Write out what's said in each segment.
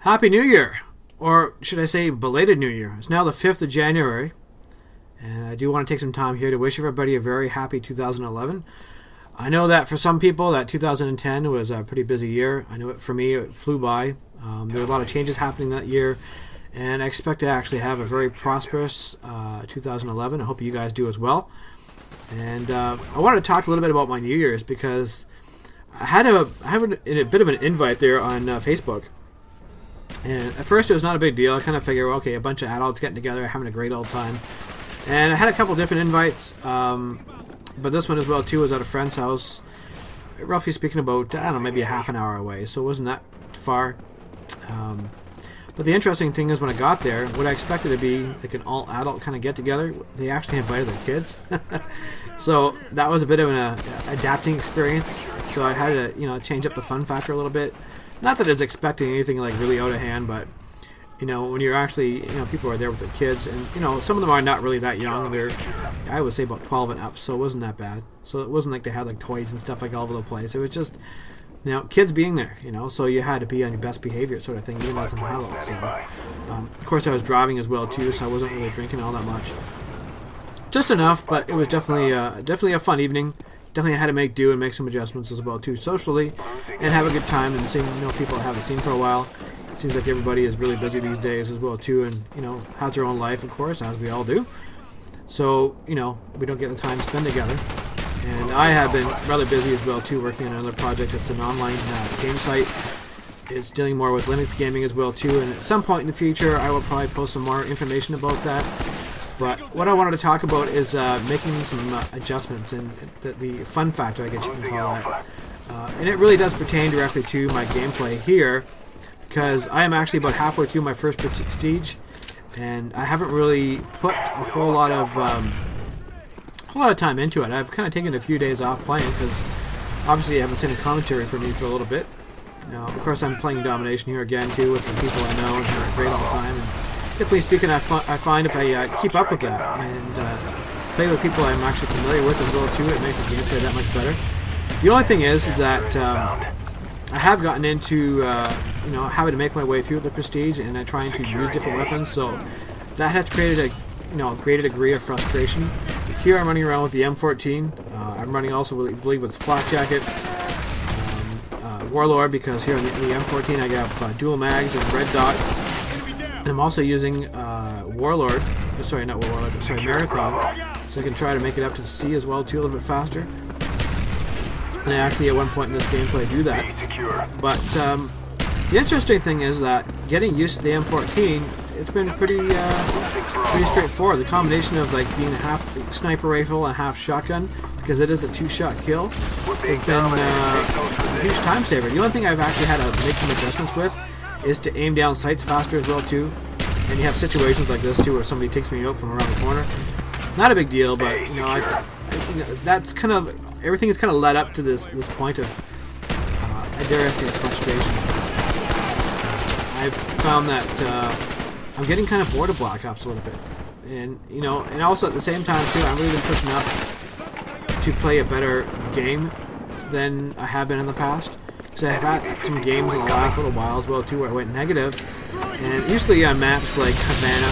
Happy New Year! Or should I say belated New Year. It's now the 5th of January. And I do want to take some time here to wish everybody a very happy 2011. I know that for some people that 2010 was a pretty busy year. I know it for me, it flew by. There were a lot of changes happening that year. And I expect to actually have a very prosperous 2011. I hope you guys do as well. And I wanted to talk a little bit about my New Year's because I had a bit of an invite there on Facebook. And at first it was not a big deal. I kind of figured, okay, a bunch of adults getting together, having a great old time. And I had a couple different invites, but this one as well too was at a friend's house, roughly speaking about, I don't know, maybe a half an hour away, so it wasn't that far. But the interesting thing is when I got there, what I expected to be like an all-adult kind of get-together, they actually invited their kids. So that was a bit of an adapting experience, so I had to change up the fun factor a little bit. Not that I was expecting anything like really out of hand, but when you're actually, people are there with their kids, and some of them are not really that young. They're, I would say, about 12 and up, so it wasn't that bad. So it wasn't like they had like toys and stuff like all over the place. It was just, kids being there, so you had to be on your best behavior, sort of thing, even as an adult. So, of course, I was driving as well too, so I wasn't really drinking all that much. Just enough, but it was definitely a fun evening. Definitely had to make do and make some adjustments as well too, socially, and have a good time and seeing people I haven't seen for a while. It seems like everybody is really busy these days as well too, and has their own life, of course, as we all do. So we don't get the time to spend together. And I have been rather busy as well too, working on another project. It's an online game site. It's dealing more with Linux gaming as well too, and at some point in the future I will probably post some more information about that. But what I wanted to talk about is making some adjustments and the fun factor, I guess you can call that. And it really does pertain directly to my gameplay here, because I am actually about halfway through my first prestige, and I haven't really put a whole lot of time into it. I've kind of taken a few days off playing because obviously I haven't seen a commentary from me for a little bit. Of course, I'm playing Domination here again too with the people I know and have a great all the time. And typically speaking, I find if I keep up with that and play with people I'm actually familiar with as well too, it makes the gameplay that much better. The only thing is that I have gotten into having to make my way through the prestige and trying to use different weapons, so that has created a greater degree of frustration. Here I'm running around with the M14. I'm running also, I believe, with Flak Jacket, Warlord, because here on the M14 I have dual mags and red dot. And I'm also using Warlord, sorry, not Warlord, but sorry, Marathon, so I can try to make it up to C as well too, a little bit faster. And I actually at one point in this gameplay do that. But the interesting thing is that getting used to the M14, it's been pretty straightforward. The combination of like being a half sniper rifle and half shotgun, because it is a two-shot kill, has been a huge time saver. The only thing I've actually had to make some adjustments with is to aim down sights faster as well too. And you have situations like this too where somebody takes me out from around the corner. Not a big deal, but that's kind of, everything is kind of led up to this point of I dare say frustration. I've found that I'm getting kind of bored of Black Ops a little bit, and and also at the same time too, I've really been pushing up to play a better game than I have been in the past. So I've had some games in the last little while as well too where I went negative, and usually on maps like Havana,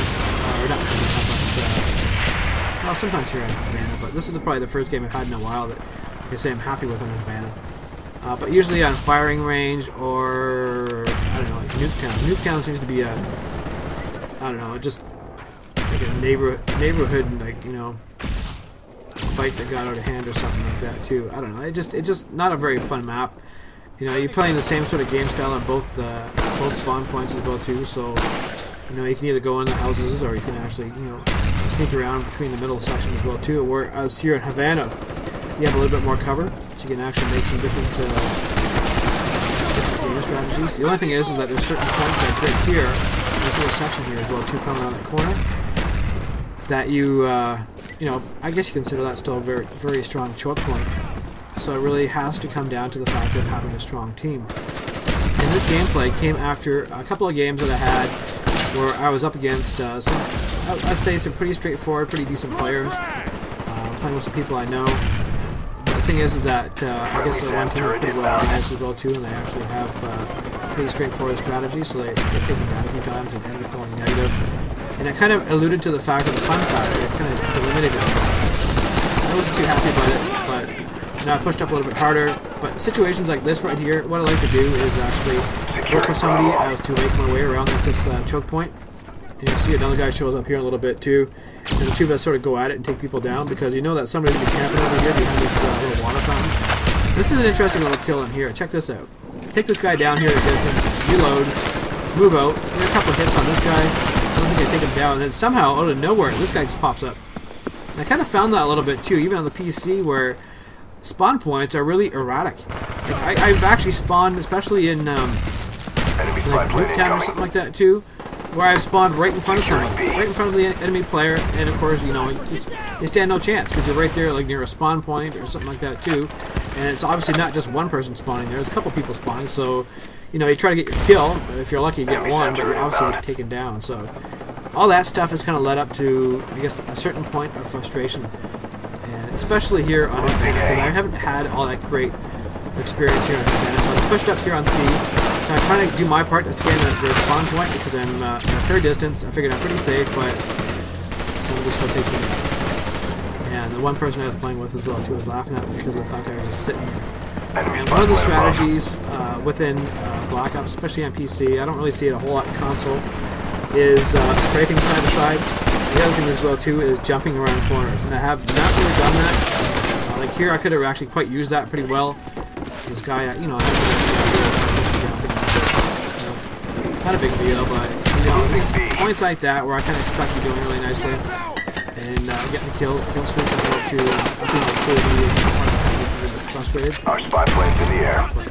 or not Havana, but well, sometimes here in Havana, but this is probably the first game I've had in a while that I can say I'm happy with on Havana. But usually on firing range or I don't know, like Nuketown. Nuketown seems to be a, I don't know, just like a neighborhood like fight that got out of hand or something like that too. I don't know. It's just not a very fun map. You're playing the same sort of game style on both spawn points as well too. So you can either go in the houses or you can actually sneak around between the middle section as well too. Whereas here in Havana, you have a little bit more cover, so you can actually make some different game strategies. The only thing is that there's certain points like right here, this little section here as well too, coming around the corner, that I guess you consider that still a very, very strong choke point. So it really has to come down to the fact of having a strong team. And this gameplay came after a couple of games that I had where I was up against I'd say some pretty straightforward, pretty decent players, playing with some people I know. The thing is that I guess the one team is pretty well organized as well too, and they actually have pretty straightforward strategy, so they get taken down a few times and end up going negative. And I kind of alluded to the fact of the fun factor. It kind of eliminated it. I wasn't too happy about it, but I pushed up a little bit harder. But situations like this right here, what I like to do is actually look for somebody as to make my way around like this choke point. And you'll see another guy shows up here in a little bit too. And the two of us sort of go at it and take people down because you know that somebody's going to be camping over here behind this little water fountain. This is an interesting little kill in here. Check this out. Take this guy down here at distance, reload, move out, get a couple of hits on this guy. I don't think I take him down, and then somehow, out of nowhere, this guy just pops up. And I kind of found that a little bit too, even on the PC, where spawn points are really erratic. Like, I've actually spawned, especially in like Nuketown or something like that too, where I've spawned right in front of someone, right in front of the enemy player, and of course, you know, you stand no chance because you're right there, like near a spawn point or something like that too. And it's obviously not just one person spawning there; there's a couple people spawning. So, you know, you try to get your kill. If you're lucky, you get one, but you're obviously taken down. So, all that stuff has kind of led up to, I guess, a certain point of frustration, and especially here on Havana, because I haven't had all that great experience here on Havana. So I'm pushed up here on C. So I'm trying to do my part to scan the spawn point because I'm at a fair distance. I figured I'm pretty safe, but somebody still takes me down. And the one person I was playing with as well too was laughing at me because the fact I was just sitting there. And one of the strategies within Black Ops, especially on PC, I don't really see it a whole lot in console, is strafing side to side. The other thing as well too is jumping around corners, and I have not really done that. Like here, I could have actually quite used that pretty well. This guy, you know, not a big deal, but you know, just points like that where I kind of expect to be doing really nicely. And getting the kill streak as well too. I think I'm frustrated. Our spy plane's in the air. But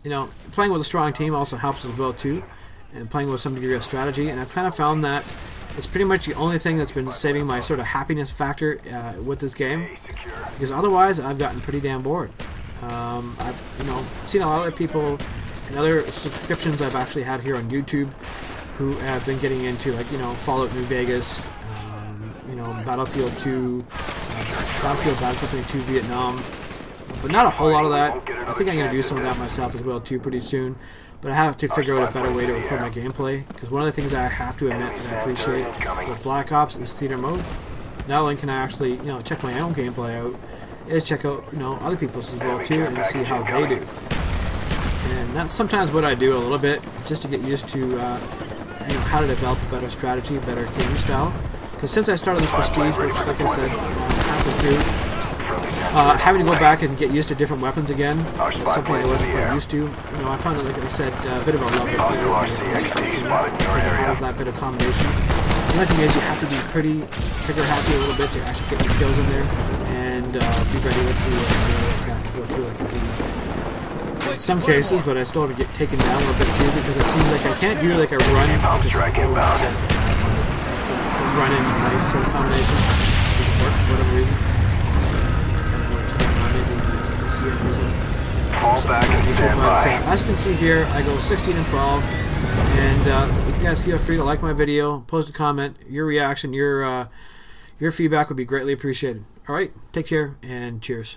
you know, playing with a strong team also helps as well too, and playing with some degree of strategy. And I've kind of found that it's pretty much the only thing that's been saving my sort of happiness factor with this game, because otherwise I've gotten pretty damn bored. I've seen a lot of other people and other subscriptions I've actually had here on YouTube who have been getting into, like, you know, Fallout New Vegas. Battlefield 2, Battlefield 2 Vietnam, but not a whole lot of that. I think I'm going to do some of that myself as well too pretty soon, but I have to figure out a better way to record my gameplay, because one of the things I have to admit that I appreciate with Black Ops is theater mode. Not only can I actually, you know, check my own gameplay out, is check out, you know, other people's as well too, and see how they do. And that's sometimes what I do a little bit, just to get used to you know, how to develop a better strategy, better game style. Because since I started this Prestige, which, like I said, happened to, having to go back and get used to different weapons again is something I wasn't quite used to. You know, I found it, like I said, a bit of a love it has that bit of combination. The only thing is you have to be pretty trigger happy a little bit to actually get your kills in there, and be ready with the attack as well too, like I do in some cases, but I still have to get taken down a little bit too, because it seems like I can't do like a run. It's a run-in knife sort of combination. It doesn't work for whatever reason. Fall back and stand by. As you can see here, I go 16 and 12. And if you guys feel free to like my video, post a comment, your reaction, your feedback would be greatly appreciated. Alright, take care and cheers.